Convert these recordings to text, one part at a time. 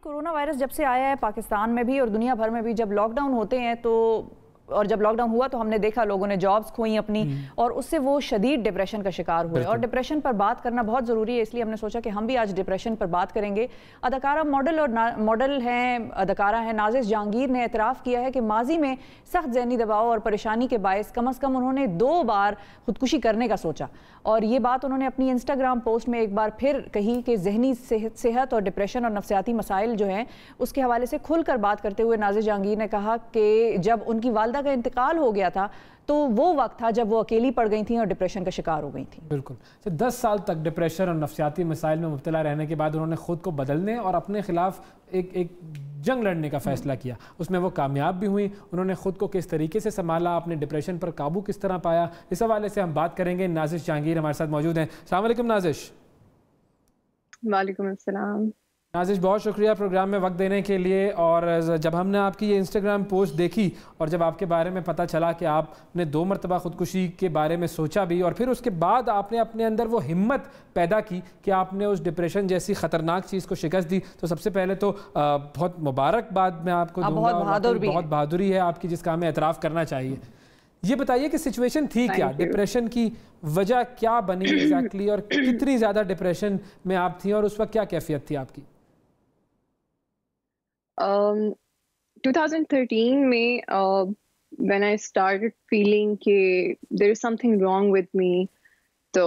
Corona virus जब से आया है पाकिस्तान में भी और दुनिया भर में भी, जब लॉकडाउन होते हैं तो और जब लॉकडाउन हुआ तो हमने देखा लोगों ने जॉब्स खोई अपनी और उससे वो शदीद डिप्रेशन का शिकार हुए। और डिप्रेशन पर बात करना बहुत ज़रूरी है, इसलिए हमने सोचा कि हम भी आज डिप्रेशन पर बात करेंगे। अदाकारा मॉडल हैं, अदाकारा हैं नाजिश जहांगीर ने एतराफ़ किया है कि माजी में सख्त ज़हनी दबाव और परेशानी के बायस कम अज़ कम उन्होंने 2 बार खुदकुशी करने का सोचा। और ये बात उन्होंने अपनी इंस्टाग्राम पोस्ट में एक बार फिर कही कि ज़हनी सेहत और डिप्रेशन और नफ्सियाती मसाइल जो हैं उसके हवाले से खुलकर बात करते हुए नाजिश जहांगीर ने कहा कि जब उनकी वालदा का इंतकाल हो गया था तो वो वक्त था जब वो अकेली पड़ गई थी और डिप्रेशन का शिकार हो गई थी। बिल्कुल। तो 10 साल तक डिप्रेशन और नफ्सियाती मसाइल में मुब्तला रहने के बाद उन्होंने ख़ुद को बदलने और अपने ख़िलाफ़ एक जंग लड़ने का फ़ैसला किया। उसमें वो कामयाब भी हुई। उन्होंने ख़ुद को किस तरीके से संभाला, अपने डिप्रेशन पर काबू किस तरह पाया, इस हवाले से हम बात करेंगे। नाजिश जहांगीर हमारे साथ मौजूद हैं। अस्सलाम वालेकुम नाजिश। वालेकुम अस्सलाम। नाजिश, बहुत शुक्रिया प्रोग्राम में वक्त देने के लिए। और जब हमने आपकी ये इंस्टाग्राम पोस्ट देखी और जब आपके बारे में पता चला कि आपने 2 मरतबा ख़ुदकुशी के बारे में सोचा भी और फिर उसके बाद आपने अपने अंदर वो हिम्मत पैदा की कि आपने उस डिप्रेशन जैसी ख़तरनाक चीज़ को शिकस्त दी, तो सबसे पहले तो बहुत मुबारकबाद मैं आपको दूंगा। बहुत बहादुरी है आपकी जिसका हमें एतराफ़ करना चाहिए। ये बताइए कि सिचुएशन थी क्या, डिप्रेशन की वजह क्या बनी एग्जैक्टली और कितनी ज़्यादा डिप्रेशन में आप थी और उस वक्त क्या कैफियत थी आपकी? 2013 में when I started feeling कि there is something wrong with me, तो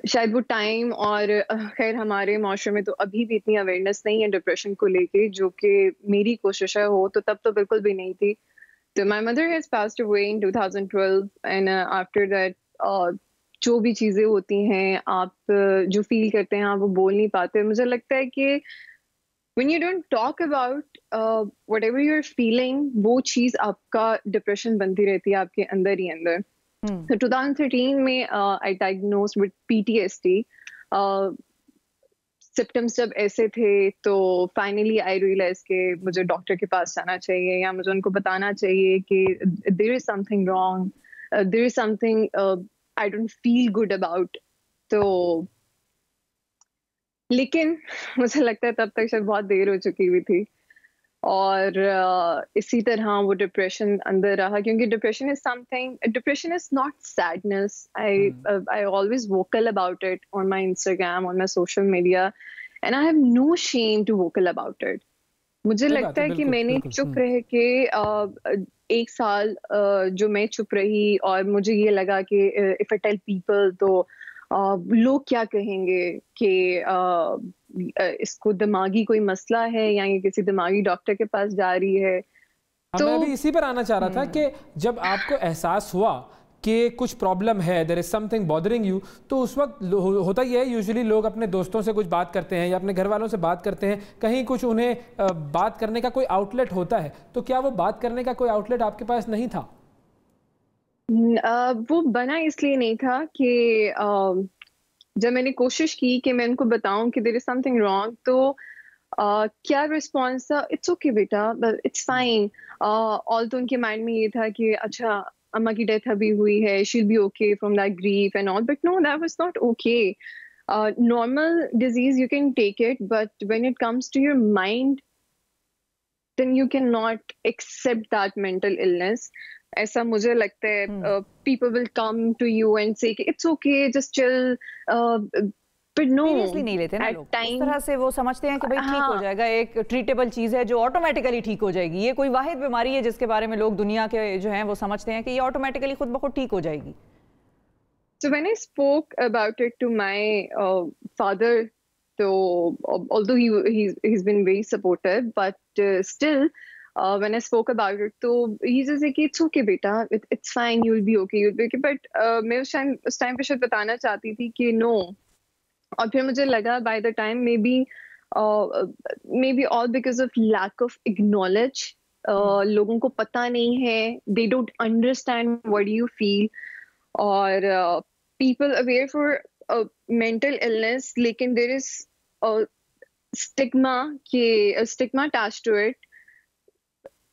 शायद वो टाइम और खैर हमारे माशरे में तो अभी भी इतनी अवेयरनेस नहीं है डिप्रेशन को लेके जो कि मेरी कोशिश है हो, तो तब तो बिल्कुल भी नहीं थी। तो my mother has passed away in 2012 and after that जो भी चीज़ें होती हैं आप जो फील करते हैं आप वो बोल नहीं पाते। मुझे लगता है कि when you don't talk about whatever you're feeling, वो चीज़ आपका डिप्रेशन बनती रहती है आपके अंदर ही अंदर। So 2013 में I diagnosed with PTSD. Symptoms जब ऐसे थे तो फाइनली आई रियलाइज कि मुझे डॉक्टर के पास जाना चाहिए या मुझे उनको बताना चाहिए कि there is something wrong, there is something I don't feel good about. तो लेकिन मुझे लगता है तब तक शायद बहुत देर हो चुकी हुई थी और इसी तरह वो डिप्रेशन अंदर रहा, क्योंकि depression is not sadness. I always vocal about it on my Instagram, on my social media, and I have no shame to vocal about it. मुझे लगता है कि मैंने चुप रह के 1 साल जो मैं चुप रही और मुझे ये लगा कि इफ आई टेल पीपल तो लोग क्या कहेंगे कि इसको दिमागी कोई मसला है या ये किसी दिमागी डॉक्टर के पास जा रही है। तो मैं भी इसी पर आना चाह रहा था कि जब आपको एहसास हुआ कि कुछ प्रॉब्लम है, there is something bothering you, तो उस वक्त होता ही है यूजुअली लोग अपने दोस्तों से कुछ बात करते हैं या अपने घर वालों से बात करते हैं, कहीं कुछ उन्हें बात करने का कोई आउटलेट होता है। तो क्या वो बात करने का कोई आउटलेट आपके पास नहीं था? वो बना इसलिए नहीं था कि जब मैंने कोशिश की कि मैं उनको बताऊं कि देयर इज समथिंग रॉन्ग, तो क्या रिस्पॉन्स था, इट्स ओके बेटा, इट्स फाइन। ऑल तो उनके माइंड में ये था कि अच्छा अम्मा की डेथ अभी हुई है, she will be okay from that grief and all, but no, that was not okay. Normal disease you can take it, but when it comes to your mind then you cannot accept that mental illness. ऐसा मुझे लगता है people will come to you and say it's okay, just chill, but no, seriously नहीं लेते ना लोग। इस तरह से वो समझते हैं कि भाई ठीक हो जाएगा, एक ट्रीटेबल चीज़ है जो ऑटोमेटिकली ठीक हो जाएगी। ये कोई वाहिद बीमारी है जिसके बारे में लोग दुनिया के जो हैं वो समझते हैं कि ये ऑटोमेटिकली खुद ब खुद ठीक हो जाएगी। So when I spoke about it to my father, so although he's been very supportive, but still when I spoke about it, so he just like it's okay beta, it's fine, you'll be okay, but मैं उस time पे शायद बताना चाहती थी कि no, और फिर मुझे लगा by the time maybe all because of lack of acknowledge, लोगों को पता नहीं है, they don't understand what you feel, और people aware for mental illness, लेकिन there is stigma attached to it.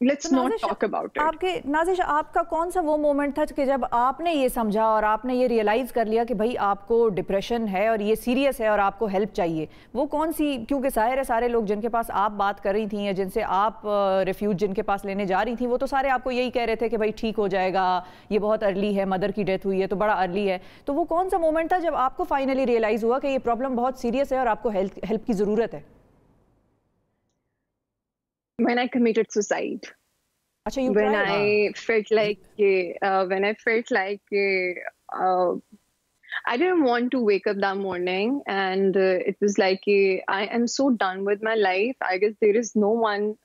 Let's not talk about it. आपके नाज़िश, आपका कौन सा वो मोमेंट था कि जब आपने ये समझा और आपने ये रियलाइज़ कर लिया कि भाई आपको डिप्रेशन है और ये सीरियस है और आपको हेल्प चाहिए? वो कौन सी, क्योंकि ज़ाहिर है सारे लोग जिनके पास आप बात कर रही थी या जिनसे आप रिफ्यूज जिनके पास लेने जा रही थी, वो तो सारे आपको यही कह रहे थे कि भाई ठीक हो जाएगा, ये बहुत अर्ली है, मदर की डेथ हुई है तो बड़ा अर्ली है। तो वो कौन सा मोमेंट था जब आपको फाइनली रियलाइज़ हुआ कि ये प्रॉब्लम बहुत सीरियस है और आपको हेल्प की ज़रूरत है? When I committed suicide. Achha, you when tried? I felt like I didn't want to wake up that morning, and it was like I am so done with my life. I guess there is no one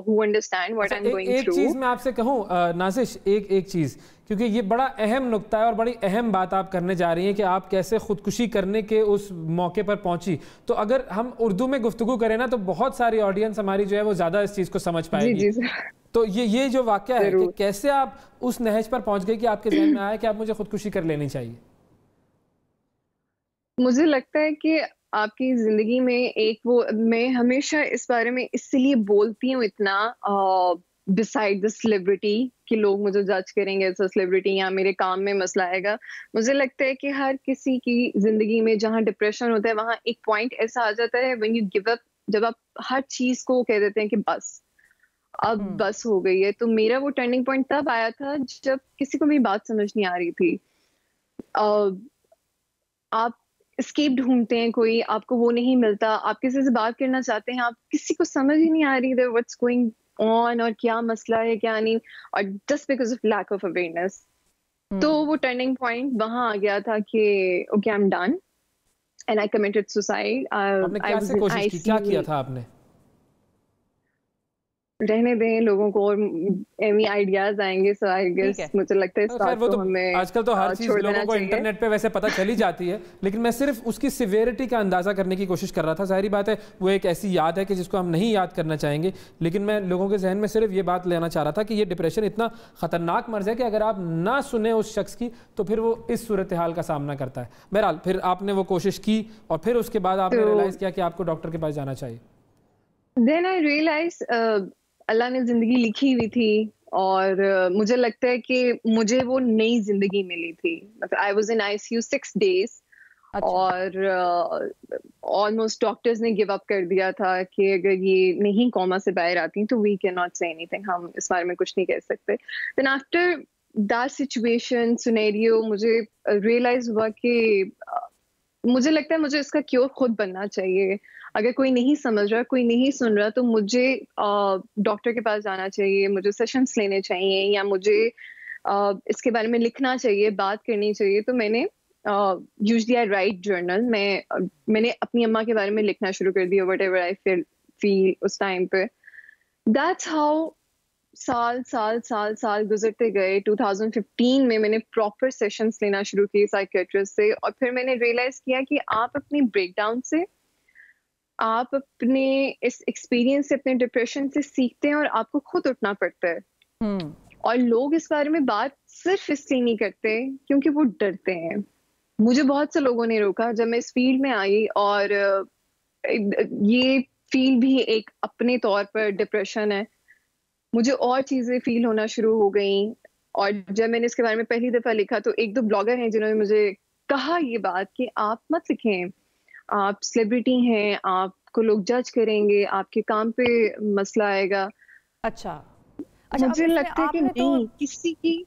who understand what I'm going through. एक चीज मैं आपसे कहूँ नाज़िश, एक चीज, क्योंकि ये बड़ा अहम नुक्ता है और बड़ी अहम बात आप करने जा रही हैं कि आप कैसे खुदकुशी करने के उस मौके पर पहुंची। तो अगर हम उर्दू में गुफ्तगू करें ना, तो बहुत सारी ऑडियंस हमारी जो है वो ज्यादा इस चीज को समझ पाएगी। जी। तो ये जो वाकया है कि कैसे आप उस नहज पर पहुंच गई कि आपके ज़हन में आया कि आप मुझे खुदकुशी कर लेनी चाहिए? मुझे लगता है कि आपकी जिंदगी में मैं हमेशा इस बारे में इसलिए बोलती हूँ इतना, बिसाइड द सेलिब्रिटी, कि लोग मुझे जज करेंगे एज अ सेलिब्रिटी या मेरे काम में मसला आएगा। मुझे लगता है कि हर किसी की जिंदगी में जहाँ डिप्रेशन होता है वहाँ एक पॉइंट ऐसा आ जाता है व्हेन यू गिव अप, जब आप हर चीज को कह देते हैं कि बस अब बस हो गई है। तो मेरा वो टर्निंग पॉइंट तब आया था जब किसी को मेरी बात समझ नहीं आ रही थी। आप एस्केप ढूंढते हैं, कोई आपको वो नहीं मिलता, आप किसी से बात करना चाहते हैं, आप किसी को समझ ही नहीं आ रही है व्हाट्स गोइंग ऑन और क्या मसला है क्या नहीं, और just because of lack of awareness. तो वो टर्निंग पॉइंट वहां आ गया था कि okay I am done and I committed suicide. आपने कैसे कोशिश की, क्या किया था आपने? रहने दें लोगों को, और एमी आइडियाज आएंगे, सो आई गेस मुझे लगता है स्टार्ट तो हमें आजकल तो हर चीज लोगों को इंटरनेट पे वैसे पता चली जाती है, लेकिन मैं सिर्फ उसकी सिवियरिटी का अंदाजा करने की कोशिश कर रहा था। जाहिर बात है वो एक ऐसी याद है कि जिसको हम नहीं याद करना चाहेंगे, लेकिन मैं लोगों के जहन में सिर्फ ये बात लेना चाह रहा था कि ये डिप्रेशन इतना खतरनाक मर्ज है कि अगर आप ना सुने उस शख्स की तो फिर वो इस सूरत हाल का सामना करता है। बहरहाल फिर आपने वो कोशिश की और फिर उसके बाद आपने रियलाइज किया कि आपको डॉक्टर के पास जाना चाहिए। देन आई रियलाइज अल्लाह ने जिंदगी लिखी हुई थी और मुझे लगता है कि मुझे वो नई जिंदगी मिली थी। मतलब I was in ICU 6 days और ऑलमोस्ट डॉक्टर्स ने गिव अप कर दिया था कि अगर ये नहीं कोमा से बाहर आती तो we can not say anything, हम इस बारे में कुछ नहीं कह सकते। Then after that situation scenario मुझे रियलाइज हुआ कि मुझे लगता है मुझे इसका क्योर खुद बनना चाहिए। अगर कोई नहीं समझ रहा, कोई नहीं सुन रहा, तो मुझे डॉक्टर के पास जाना चाहिए, मुझे सेशंस लेने चाहिए या मुझे इसके बारे में लिखना चाहिए, बात करनी चाहिए। तो मैंने यूजुअली आई राइट जर्नल, मैंने अपनी अम्मा के बारे में लिखना शुरू कर दिया, व्हाटएवर आई फील उस टाइम पे। दैट्स हाउ साल गुजरते गए। 2015 में मैंने प्रॉपर सेशंस लेना शुरू किए साइकियाट्रिस्ट से, और फिर मैंने रियलाइज किया कि आप अपनी ब्रेकडाउन से, आप अपने इस एक्सपीरियंस से, अपने डिप्रेशन से सीखते हैं और आपको खुद उठना पड़ता है। और लोग इस बारे में बात सिर्फ इसलिए नहीं करते क्योंकि वो डरते हैं। मुझे बहुत से लोगों ने रोका जब मैं इस फील्ड में आई, और ये फील्ड भी एक अपने तौर पर डिप्रेशन है। मुझे और चीजें फील होना शुरू हो गई, और जब मैंने इसके बारे में पहली दफा लिखा तो एक दो ब्लॉगर हैं जिन्होंने मुझे कहा ये बात कि आप मत लिखें, आप सेलिब्रिटी हैं, आपको लोग जज करेंगे, आपके काम पे मसला आएगा। अच्छा मुझे लगता है कि नहीं, किसी की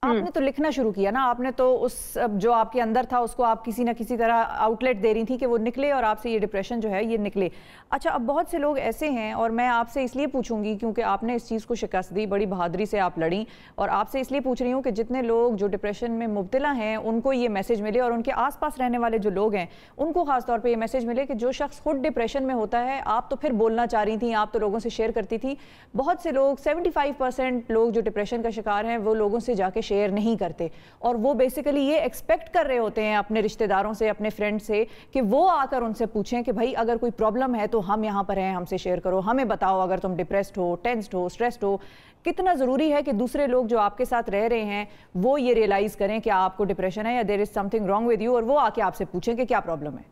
आपने तो लिखना शुरू किया ना, आपने तो उस जो आपके अंदर था उसको आप किसी ना किसी तरह आउटलेट दे रही थी कि वो निकले और आपसे ये डिप्रेशन जो है ये निकले। अच्छा, अब बहुत से लोग ऐसे हैं, और मैं आपसे इसलिए पूछूंगी क्योंकि आपने इस चीज़ को शिकस्त दी, बड़ी बहादुरी से आप लड़ी, और आपसे इसलिए पूछ रही हूँ कि जितने लोग जो डिप्रेशन में मुब्तला हैं उनको ये मैसेज मिले, और उनके आसपास रहने वाले जो लोग हैं उनको खासतौर पर ये मैसेज मिले कि जो शख्स खुद डिप्रेशन में होता है, आप तो फिर बोलना चाह रही थी, आप तो लोगों से शेयर करती थी, बहुत से लोग 75% लोग जो डिप्रेशन का शिकार हैं वो लोगों से जाके शेयर नहीं करते, और वो बेसिकली ये एक्सपेक्ट कर रहे होते हैं अपने रिश्तेदारों से, अपने फ्रेंड से, कि वो आकर उनसे पूछें कि भाई अगर कोई प्रॉब्लम है तो हम यहाँ पर हैं, हमसे शेयर करो, हमें बताओ अगर तुम डिप्रेस्ड हो, टेंस्ड हो, स्ट्रेस्ड हो। कितना ज़रूरी है कि दूसरे लोग जो आपके साथ रह रहे हैं वो ये रियलाइज़ करें कि आपको डिप्रेशन है या there is something wrong with you, और वो आके आपसे पूछें कि क्या प्रॉब्लम है।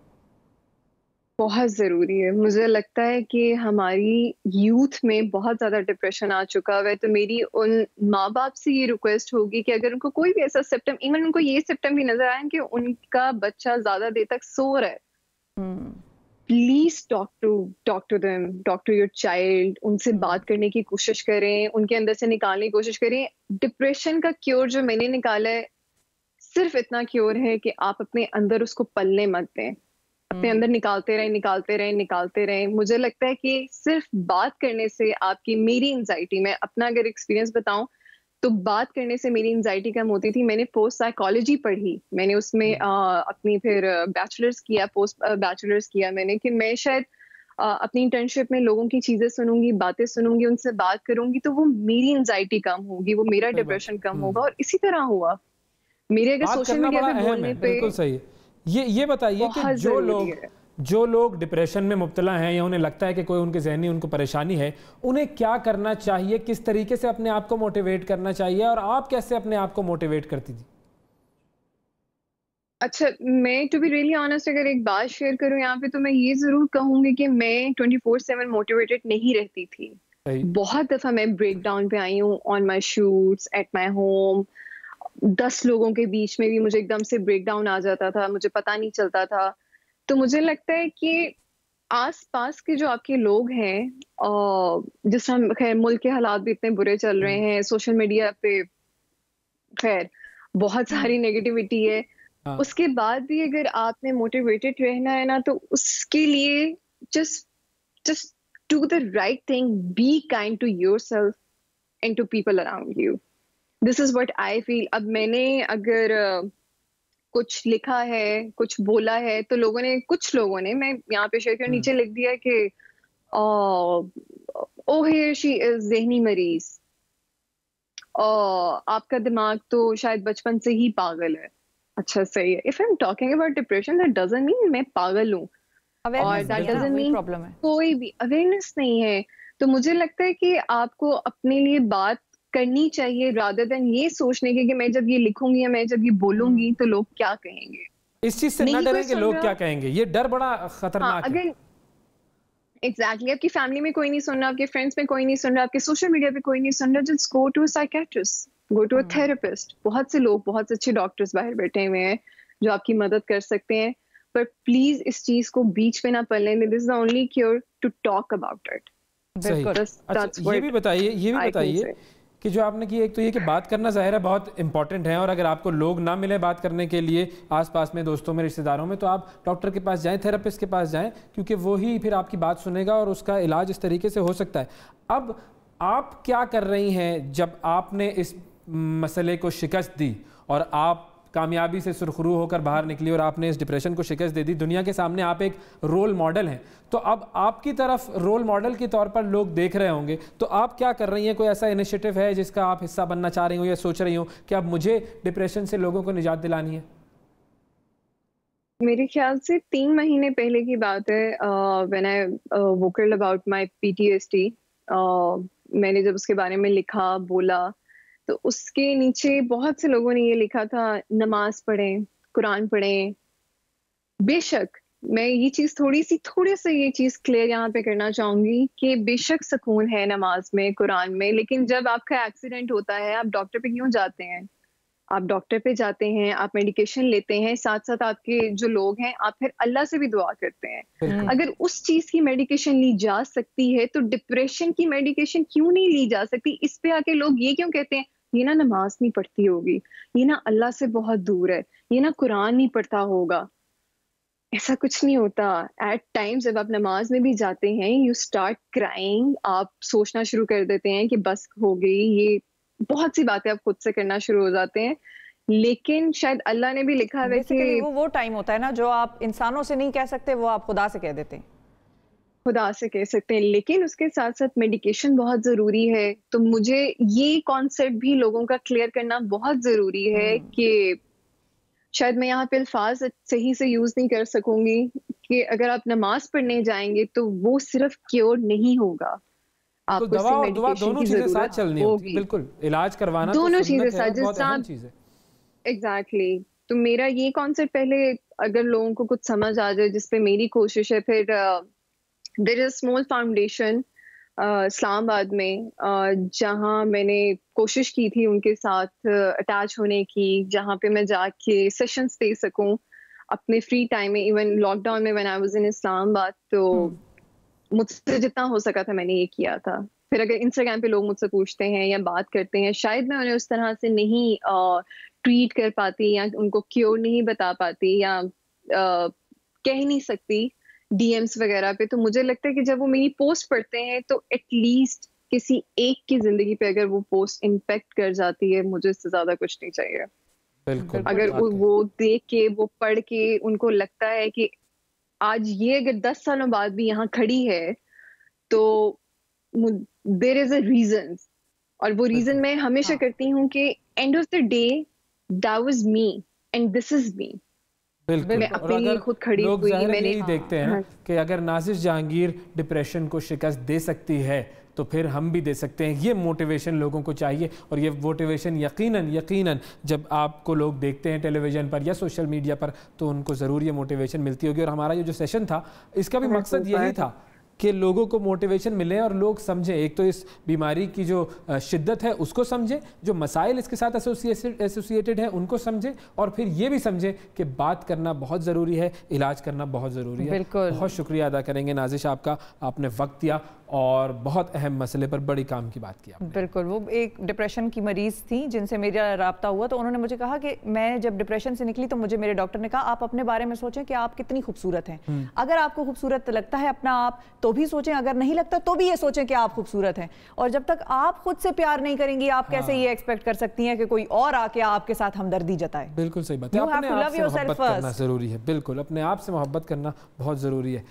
بہت ضروری ہے. مجھے لگتا ہے کہ ہماری یوتھ میں بہت زیادہ ڈپریشن آ چکا ہوا ہے. تو میری ان ماں باپ سے یہ ریکویسٹ ہوگی کہ اگر ان کو کوئی بھی ایسا سمپٹم، ایون ان کو یہ سمپٹم بھی نظر آئے کہ ان کا بچہ زیادہ دیر تک سو رہا ہے، please talk to them, talk to your child. ان سے بات کرنے کی کوشش کریں، ان کے اندر سے نکالنے کی کوشش کریں. ڈپریشن کا کیور جو میں نے نکالا ہے صرف اتنا کیور ہے کہ آپ اپنے اندر اس کو پلنے مت دیں، اپنے اندر نکالتے رہیں. مجھے لگتا ہے کہ صرف بات کرنے سے آپ کی، میری انزائٹی، میں اپنا اگر ایکسپیرینس بتاؤں تو بات کرنے سے میری انزائٹی کم ہوتی تھی. میں نے پوسٹ سائیکالوجی پڑھی، میں نے اس میں اپنی پھر بیچلرز کیا، پوسٹ بیچلرز کیا میں نے، کہ میں شاید اپنی انٹرنشپ میں لوگوں کی چیزیں سنوں گی، باتیں سنوں گی، ان سے بات کروں گی تو وہ میری انزائٹی کم ہوگی، وہ میرا ڈپریشن کم ہوگا. اور اسی طرح ہوا میرے. اگر سوشل میڈیا پہ بولنے پہ، بالکل صحیح ہے. یہ بتائیے کہ جو لوگ ڈپریشن میں مبتلا ہیں یا انہیں لگتا ہے کہ کوئی ان کے ذہنی ان کو پریشانی ہے، انہیں کیا کرنا چاہیے، کس طریقے سے اپنے آپ کو موٹیویٹ کرنا چاہیے، اور آپ کیسے اپنے آپ کو موٹیویٹ کرتی تھی؟ اچھا، میں ٹو بی ریئلی آنیسٹ اگر ایک بات شیئر کروں یہاں پہ تو میں یہ ضرور کہوں گی کہ میں 24/7 موٹیویٹڈ نہیں رہتی تھی. بہت دفعہ میں بریک ڈاؤن پہ آئی ہوں، آن مائی شوٹس، ایٹ مائی ہوم. 10 لوگوں کے بیچ میں بھی مجھے ایک دم سے بریک ڈاؤن آ جاتا تھا، مجھے پتا نہیں چلتا تھا. تو مجھے لگتا ہے کہ آس پاس کے جو آپ کے لوگ ہیں، جس طرح خیر ملک کے حالات بھی اتنے برے چل رہے ہیں، سوشل میڈیا پہ خیر بہت ساری نیگیٹیوٹی ہے، اس کے بعد بھی اگر آپ نے موٹیویٹڈ رہنا ہے نا تو اس کے لیے just do the right thing, be kind to yourself and to people around you. This is what I feel. اب میں نے اگر کچھ لکھا ہے، کچھ بولا ہے تو کچھ لوگوں نے میں یہاں پہ شیئر کیا، نیچے لکھ دیا کہ او ہیئر شی از ذہنی مریض، آپ کا دماغ تو شاید بچپن سے ہی پاگل ہے. اچھا صحیح ہے. If I'm talking about depression, that doesn't mean میں پاگل ہوں، اور that doesn't mean کوئی بھی اویئرنیس نہیں ہے. تو مجھے لگتا ہے کہ آپ کو اپنے لیے بات کرنی چاہیے rather than یہ سوچنے کے کہ میں جب یہ لکھوں گی یا میں جب یہ بولوں گی تو لوگ کیا کہیں گے. اس چیز سے نہ ڈریں کہ لوگ کیا کہیں گے، یہ ڈر بڑا خطرناک ہے. ایگزیکٹلی، آپ کی فیملی میں کوئی نہیں سن رہا، آپ کے فرینڈس میں کوئی نہیں سن رہا، آپ کے سوشل میڈیا پہ کوئی نہیں سن رہا، just go to a psychiatrist, go to a therapist. بہت سے لوگ، بہت سے اچھے ڈاکٹرز باہر بیٹھے ہوئے ہیں جو آپ کی مدد کر سکتے ہیں. پر پلیز اس چیز کو بیچ میں نہ پلنے دیں. This is the only cure to talk about it. یہ بھی بتائیے کہ جو آپ نے کی، ایک تو یہ کہ بات کرنا ظاہر ہے بہت امپورٹنٹ ہے، اور اگر آپ کو لوگ نہ ملے بات کرنے کے لیے آس پاس میں، دوستوں میں، رشتہ داروں میں، تو آپ ڈاکٹر کے پاس جائیں، تھراپسٹ کے پاس جائیں، کیونکہ وہی پھر آپ کی بات سنے گا اور اس کا علاج اس طریقے سے ہو سکتا ہے. اب آپ کیا کر رہی ہیں جب آپ نے اس مسئلے کو شکست دی اور آپ کامیابی سے سرخرو ہو کر باہر نکلی اور آپ نے اس ڈپریشن کو شکست دے دی؟ دنیا کے سامنے آپ ایک رول ماڈل ہیں، تو اب آپ کی طرف رول ماڈل کے طور پر لوگ دیکھ رہے ہوں گے، تو آپ کیا کر رہی ہیں؟ کوئی ایسا انیشیٹو ہے جس کا آپ حصہ بننا چاہ رہی ہوں یا سوچ رہی ہوں کہ اب مجھے ڈپریشن سے لوگوں کو نجات دلانی ہے؟ میرے خیال سے 3 مہینے پہلے کی بات ہے، when I vocal about my PTSD، میں نے جب اس کے بارے میں لکھا، بولا، تو اس کے نیچے بہت سے لوگوں نے یہ لکھا تھا، نماز پڑھیں، قرآن پڑھیں. بے شک میں یہ چیز تھوڑی سی یہ چیز کلیئر یہاں پہ کرنا چاہوں گی کہ بے شک سکون ہے نماز میں، قرآن میں، لیکن جب آپ کا ایکسیڈنٹ ہوتا ہے آپ ڈاکٹر پہ کیوں جاتے ہیں؟ آپ ڈاکٹر پہ جاتے ہیں، آپ میڈیکیشن لیتے ہیں، ساتھ ساتھ آپ کے جو لوگ ہیں آپ پھر اللہ سے بھی دعا کرتے ہیں. اگر اس چیز کی میڈیکیشن لی جا سکتی ہے تو ڈپریشن کی میڈیکیشن کیوں نہیں لی جا سکتی؟ اس پہ آ کے لوگ یہ کیوں کہتے ہیں یہ نا نماز نہیں پڑھتی ہوگی، یہ نا اللہ سے بہت دور ہے، یہ نا قرآن نہیں پڑھتا ہوگا. ایسا کچھ نہیں ہوتا. ایٹ ٹائمز جب آپ نماز میں بھی جاتے ہیں، یو اسٹارٹ کرائنگ، آپ سوچنا شروع کر دیتے ہیں کہ بس ہو گئی، یہ بہت سی باتیں آپ خود سے کرنا شروع ہو جاتے ہیں. لیکن شاید اللہ نے بھی لکھا ہے کہ وہ ٹائم ہوتا ہے نا جو آپ انسانوں سے نہیں کہہ سکتے، وہ آپ خدا سے کہہ دیتے ہیں. خدا سے کہہ سکتے ہیں، لیکن اس کے ساتھ ساتھ میڈیکیشن بہت ضروری ہے. تو مجھے یہ کانسیپٹ بھی لوگوں کا کلیئر کرنا بہت ضروری ہے کہ شاید میں یہاں پہ الفاظ صحیح سے یوز نہیں کر سکوں گی کہ اگر آپ نماز پڑھنے جائیں گے تو وہ صرف کیور نہیں ہوگا، آپ کو دونوں چیزیں ساتھ چلنی ہوگی. بالکل، علاج کروانا دونوں چیزیں ساتھ. ایگزیکٹلی. تو میرا یہ کانسیپٹ پہلے اگر لوگوں کو کچھ سمجھ آ جائے جس پہ میری کوشش ہے. پھر دیر از اسمال فاؤنڈیشن اسلام آباد میں جہاں میں نے کوشش کی تھی ان کے ساتھ اٹیچ ہونے کی, جہاں پہ میں جا کے سیشنز دے سکوں اپنے فری ٹائم میں. ایون لاک ڈاؤن میں when I was in اسلام آباد تو مجھ سے جتنا ہو سکا تھا میں نے یہ کیا تھا. پھر اگر انسٹاگرام پہ لوگ مجھ سے پوچھتے ہیں یا بات کرتے ہیں, شاید میں انہیں اس طرح سے نہیں ٹویٹ کر پاتی یا ان کو کیور نہیں بتا پاتی یا کہہ نہیں سکتی ڈی ایمس وغیرہ پہ. تو مجھے لگتا ہے کہ جب وہ میری پوسٹ پڑھتے ہیں تو ایٹ لیسٹ کسی ایک کی زندگی پہ اگر وہ پوسٹ امپیکٹ کر جاتی ہے, مجھے اس سے زیادہ کچھ نہیں چاہیے. اگر وہ دیکھ کے وہ پڑھ کے ان کو لگتا ہے کہ آج یہ اگر 10 سالوں بعد بھی یہاں کھڑی ہے تو دیر از اے ریزن, اور وہ ریزن میں ہمیشہ کرتی ہوں کہ end of the day that was me and this is me. بالکل. اور اگر لوگ ظاہر یہی دیکھتے ہیں کہ اگر نازش جہانگیر ڈپریشن کو شکست دے سکتی ہے تو پھر ہم بھی دے سکتے ہیں. یہ موٹیویشن لوگوں کو چاہیے, اور یہ موٹیویشن یقیناً جب آپ کو لوگ دیکھتے ہیں ٹیلی ویژن پر یا سوشل میڈیا پر تو ان کو ضرور یہ موٹیویشن ملتی ہوگی. اور ہمارا یہ جو سیشن تھا اس کا بھی مقصد یہی تھا کہ لوگوں کو موٹیویشن ملے اور لوگ سمجھیں, ایک تو اس بیماری کی جو شدت ہے اس کو سمجھیں, جو مسائل اس کے ساتھ ایسوسیٹڈ ہیں ان کو سمجھیں, اور پھر یہ بھی سمجھیں کہ بات کرنا بہت ضروری ہے, علاج کرنا بہت ضروری ہے. بہت شکریہ ادا کریں گے نازش آپ کا, آپ نے وقت دیا اور بہت اہم مسئلے پر بڑی کام کی بات کیا. بالکل. وہ ایک ڈپریشن کی مریض تھی جن سے میرا رابطہ ہوا, تو انہوں نے مجھے کہا کہ میں جب ڈپریشن سے نکلی تو مجھے میرے ڈاکٹر نے کہا آپ اپنے بارے میں سوچیں کہ آپ کتنی خوبصورت ہیں. اگر آپ کو خوبصورت لگتا ہے اپنا آپ تو بھی سوچیں, اگر نہیں لگتا تو بھی یہ سوچیں کہ آپ خوبصورت ہیں. اور جب تک آپ خود سے پیار نہیں کریں گی آپ کیسے یہ ایکسپیکٹ کر سکتی ہیں کہ کوئی اور آ کے آپ کے ساتھ ہمدردی جتائے. بالکل صحیح بات ہے. اپنے آپ سے محبت کرنا ضروری ہے. بالکل اپنے آپ سے محبت کرنا بہت ضروری ہے.